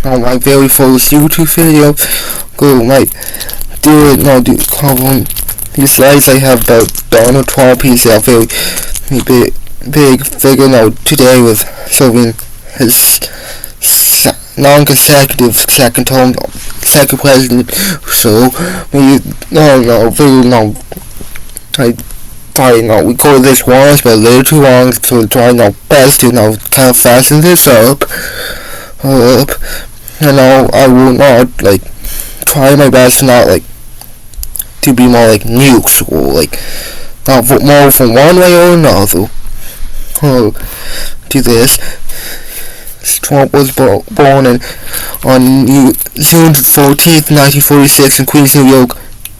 on my very first YouTube video. Go like do it. No, do on these slides I have about Donald Trump. He's a very big figure. Now today was serving his non-consecutive second term, second president. So we we call this once, but a little too long, so trying our best to kind of fasten this up. I will not try my best not to be more nukes or not more from one way or another. To this, Trump was born on June 14th, 1946 in Queens, New York.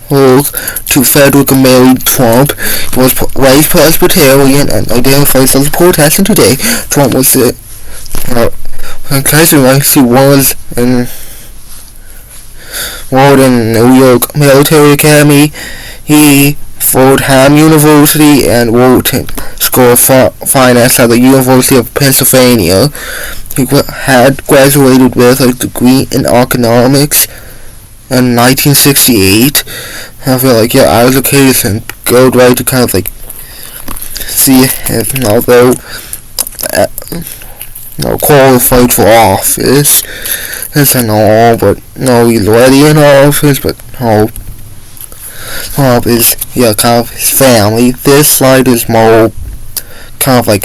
To Frederick Mary Trump. He was raised Presbyterian and identifies as a Protestant today. Trump was the president. He was enrolled in New York Military Academy, Fordham University, and Wharton School of Finance at the University of Pennsylvania. He had graduated with a degree in economics in 1968. I feel I was a case and go right to kind of see if although qualified for office and all, but he's already in office, but Trump is kind of his family. This slide is more kind of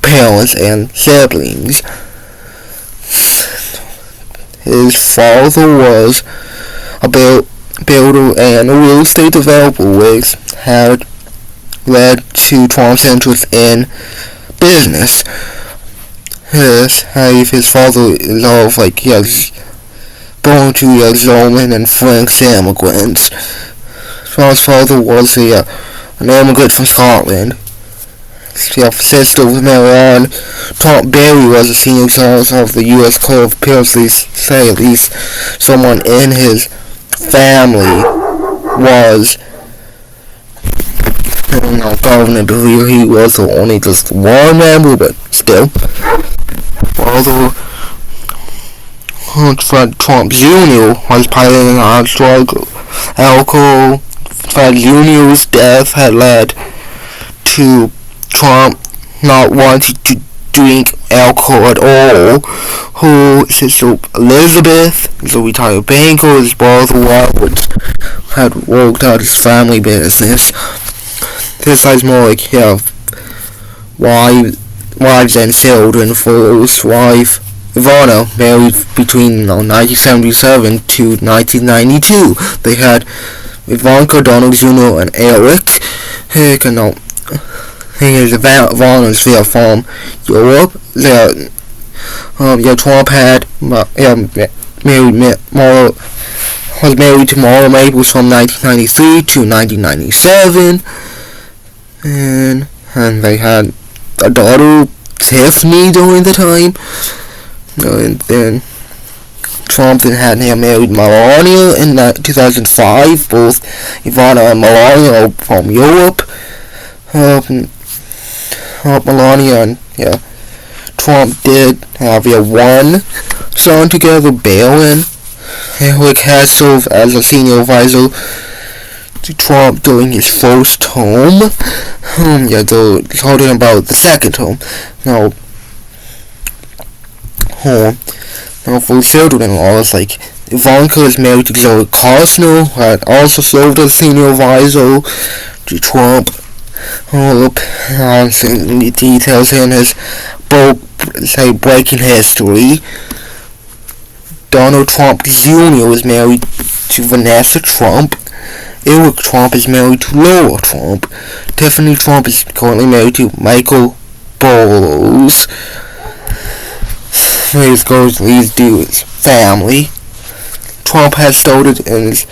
parents and siblings. His father was a builder and a real estate developer, which had led to Trump's interest in business. His father is born to German and French immigrants. Trump's father was an immigrant from Scotland. His sister was married on. Trump Barry was a senior judge of the U.S. Court of Appeals. They say at least someone in his family was Governor Barry. He was only just one member, but still. Although Trump Jr. was piloting on drug alcohol, Fred Jr.'s death had led to Trump not wanting to drink alcohol at all. His sister Elizabeth, the retired banker, his brother Robert had worked out his family business. This is more wives and children. For his wife Ivana, married between 1977 to 1992. They had Ivanka, Donald Jr., and Eric. Ivana's there from Europe. Trump had was married to Maura Maples from 1993 to 1997, and they had a daughter, Tiffany, during the time. And then Trump had married Melania in 2005. Both Ivana and Melania are from Europe. Melania and Trump did have one son together, Barron. Eric has served as a senior advisor to Trump during his first term. They're talking about the second term. Now for children-in-laws, Ivanka is married to Joey Costner, who had also served as senior advisor to Trump. The details in his book say breaking history. Donald Trump Jr. is married to Vanessa Trump. Eric Trump is married to Laura Trump. Tiffany Trump is currently married to Michael Burrows. These goes leads to his family. Trump has started in his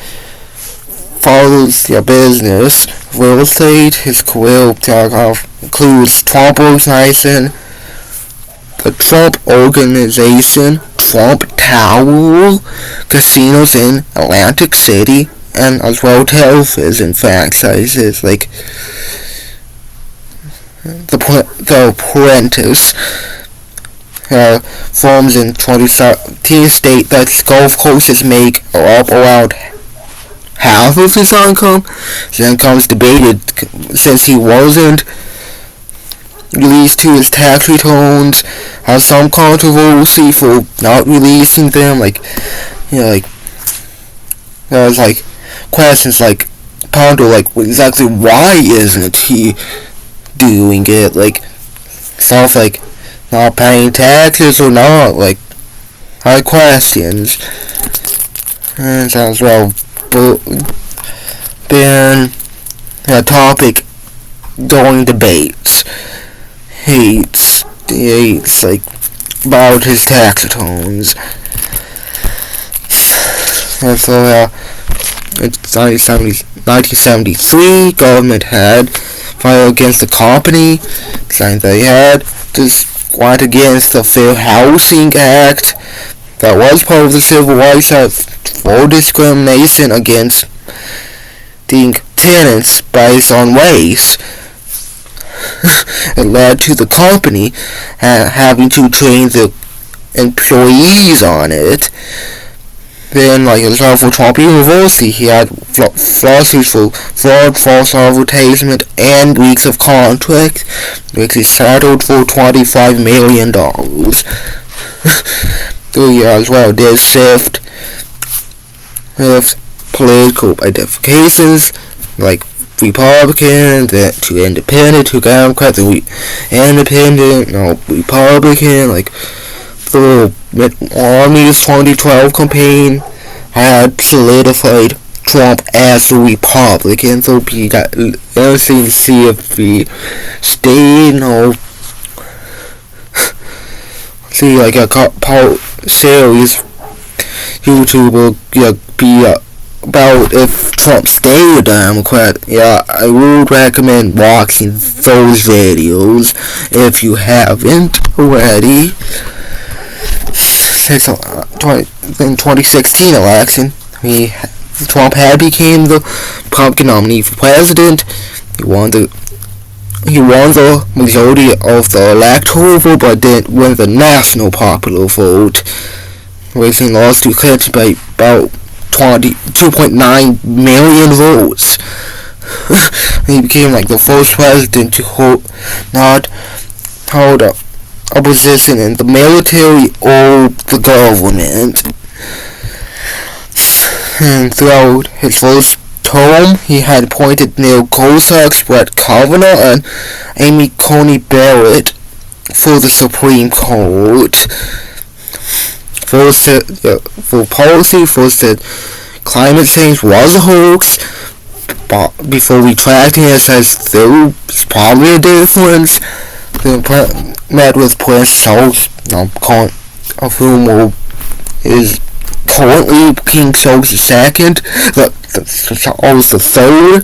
father's business, real estate. His career includes Trump Organization, the Trump Organization, Trump Tower, casinos in Atlantic City, and as well television franchises like The Apprentice. Forms in 2017 state that golf courses make up around half of his income. His income is debated since he wasn't released to his tax returns. Has some controversy for not releasing them. There's questions ponder exactly why isn't he doing it? Stuff not paying taxes or not. High questions. And as well, then a topic during debates. Hates about his tax returns. And so, in 1973, government had filed against the company, saying they had just went against the Fair Housing Act that was part of the Civil Rights Act for discrimination against the tenants based on race. It led to the company having to train the employees on it. Then, for Trump University, he had lawsuits for fraud, false advertisement, and breach of contract, which he settled for $25 million. 3 years as well did shift with political identifications, Republican, then to Independent, to Democrat, then Independent, Republican, the Mitt Romney's 2012 campaign had solidified Trump as a Republican, so he got interesting to see if he stayed, see, a series YouTube will be about if Trump stayed a Democrat. Yeah, I would recommend watching those videos if you haven't already. In 2016 election, Trump had became the Republican nominee for president. He won the majority of the electoral vote, but didn't win the national popular vote, which he lost to Clinton by about 2.9 million votes. He became the first president to hold a position in the military or the government. And throughout his first term, he had appointed Neil Gorsuch, Brett Kavanaugh, and Amy Coney Barrett for the Supreme Court. For policy, first said climate change was a hoax, but before retracting it, says there was probably a difference. Then met with Prince Charles, of whom is currently King Charles II, Charles III,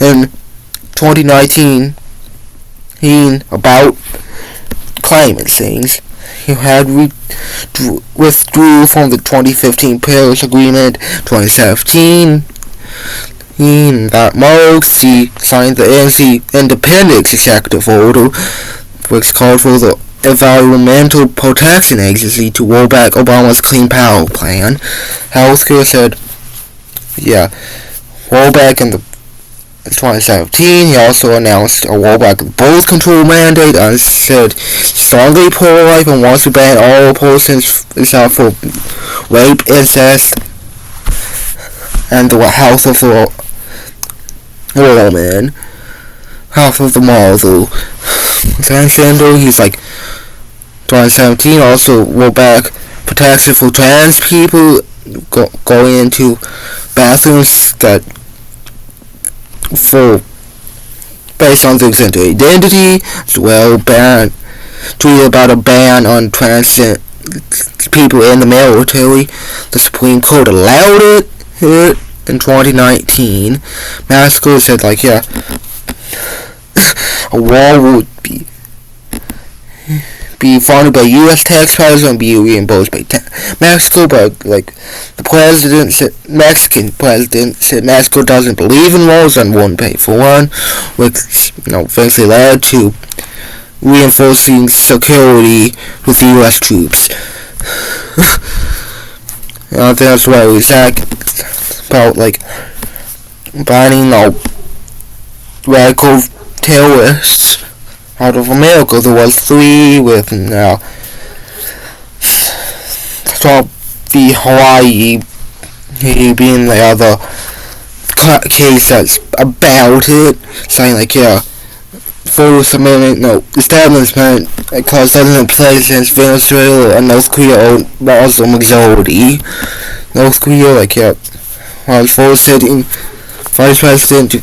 in 2019, about climate change. He had withdrew from the 2015 Paris Agreement. 2017, in that March, he signed the Independence Executive Order, which called for the Environmental Protection Agency to roll back Obama's Clean Power Plan. Healthcare said, rollback in the 2017. He also announced a rollback of the birth control mandate and said strongly pro-life and wants to ban all persons except for rape, incest, and the health of the woman, health of the mother. Transgender, he's 2017 also rolled back protection for trans people going into bathrooms that based on their gender identity, as well tweeted about a ban on trans people in the military. The Supreme Court allowed it in 2019. Mexico said a wall would be funded by U.S. taxpayers and be reimbursed by Mexico, but the Mexican president said Mexico doesn't believe in walls and won't pay for one, which eventually led to reinforcing security with U.S. troops. That's what we said about banning radical terrorists out of America. There was 3 with Trump v. Hawaii, he being the other case that's about it, saying First Amendment, establishment, because President Venezuela and North Korea own Muslim majority. North Korea, was first sitting Vice President to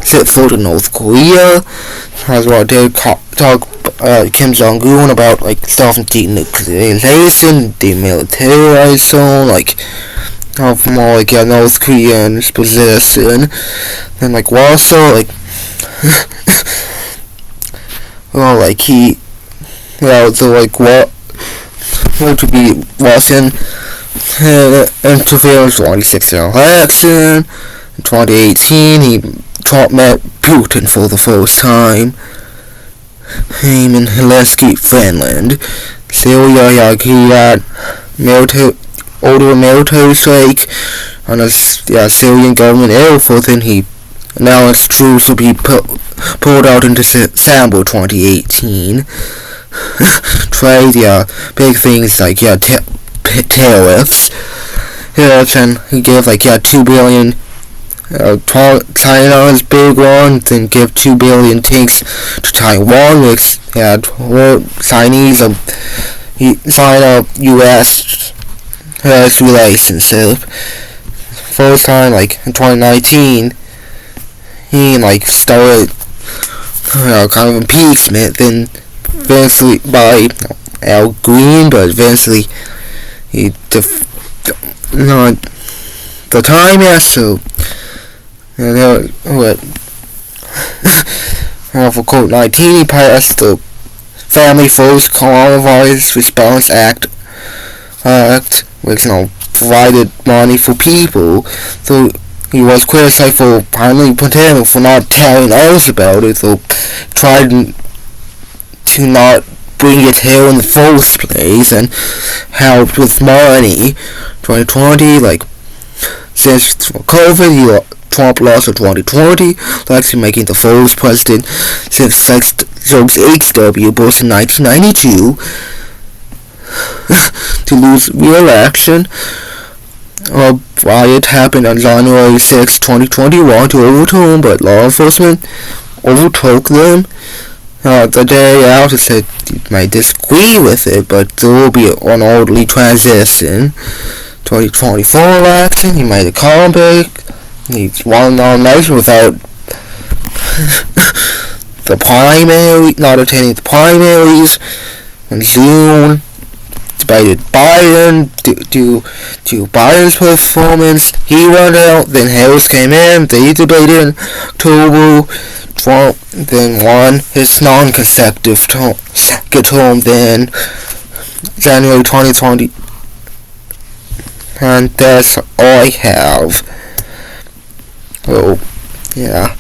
sit foot in North Korea. That's what they talk Kim Jong-un about, stopping denuclearization, demilitarized zone, from all, North Koreans' possession. Then, Warsaw, what to be Russian interference in 2016 election. In 2018, Trump met Putin for the first time. Him in Helsinki, Finland. Syria, he had military strike on the Syrian government airforce, and he announced troops would be pulled out in December 2018. Trade, big things tariffs. And he gave $2 billion. China is big one. Then give $2 billion tanks to Taiwan, which had Chinese China U.S. relationship. First time in 2019, he started kind of impeachment. Then eventually by Al Green, but eventually he the time so for COVID-19 he passed the Family First Coronavirus Response Act, which provided money for people. So he was criticized for primarily pandemic for not telling us about it, so tried to not bring it here in the first place, and helped with money. 2020, since COVID, Trump lost in 2020, actually making the first president since George H.W. Bush in 1992 to lose re-election. A riot happened on January 6, 2021 to overturn, but law enforcement overtook them. The day after said he might disagree with it, but there will be an orderly transition. 2024 election, he made a comeback. He won nomination without not attending the primaries. In June, debated Biden due to Biden's performance. He won out, then Harris came in. They debated in October. Trump then won his non-consecutive term then January 2020. And that's all I have. So, yeah.